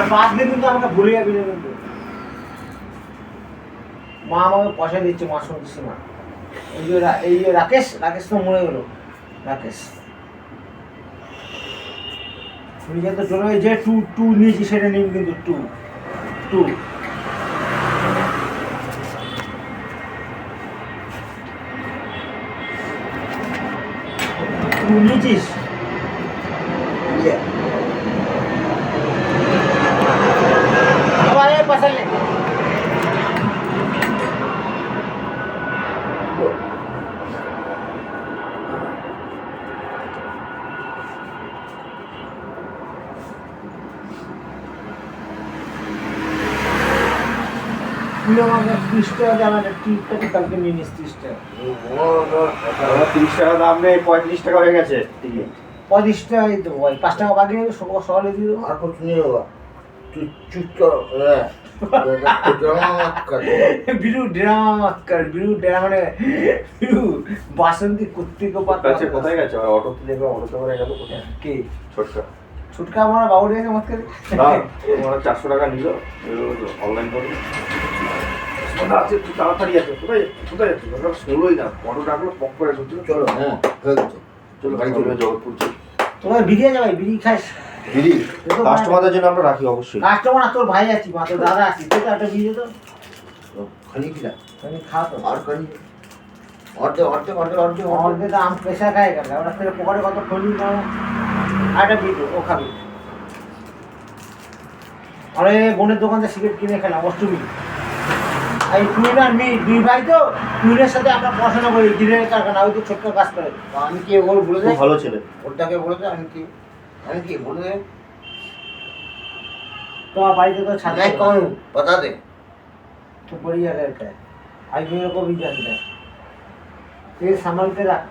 আর বাদ দিয়ে কিন্তু আমাকে ভুলে যাবি না কিন্তু। মা আমাকে পয়সা দিচ্ছে, মা শুনছি মা। এই যে রাকেশ তো মরে গেল, রাকেশ নিজে তো চলে যে টু নিয়েছি সেটা নিন কিন্তু টু নিয়েছিস আবার পয়সা নেই। আমাকে 30 টাকা দিয়ে আমার টিকিটটাকে কালকে নিয়ে নিস 30 টাকা। 30 টাকা দাম নেই, 35 টাকা হয়ে গেছে টিকিট। 35 টাকাই দেবো ভাই, 5 টাকা বাকি নেই, সকালে দিয়ে দেবো। আর कुछ नहीं होगा तू चुप कर ड्रामा मत कर বিরু ড্রামা মত কর, বিরু ড্রামা মানে বিরু বাসন্তী কুত্তি কো পাতা। কাছে কোথায় গেছে? অটোতে দেখবে, অটোতে করে গেল কোথায়? কে ছোটকা ছুটকা আমার বাবু দেখে মত করে। না, ওরা 400 টাকা নিল, অনলাইন করে। ওটা আছে, তুই তাড়াতাড়ি আছে। কোথায় যাচ্ছিস? ওটা শুনলোই না, অটো ডাকলো, পক করে ঢুকছিল। चलो हाँ চলো গাড়ি চলবে জগৎপুর। তোমার বিড়ি আছে ভাই, বিড়ি খাস? দিদি, কাস্টমারদের জন্য আমরা রাখি অবশ্যই। কাস্টমার তোর ভাই আছি, মা তোর দাদা আছি, তুই তো একটা বিড়ি তো खनी खिला আমি খা তো। और खनी और दे আমাদের তো আম পেশা খায় কেন, ওরা থেকে পকেটে কত খলি না। আরেকটা বিড়ি ও খাবি। আরে বোনের দোকান থেকে সিগারেট কিনে খেলাম অষ্টমী। এই তুই না মি দুই ভাই তো, তুইনের সাথে আমরা পড়াশোনা করি, দিনের কারখানা, ওই তো ছোট্ট কাজ করে। আমি কি ওর বলে খুব দে ভালো ছেলে। ওটাকে বলে দে আমি কি বলে दे তোমার বাড়িতে তো ছাদ मैं कौन हूँ बता दे तो बढ़िया रहता है, आज मेरे को भी जानता है। ये संभाल के रख।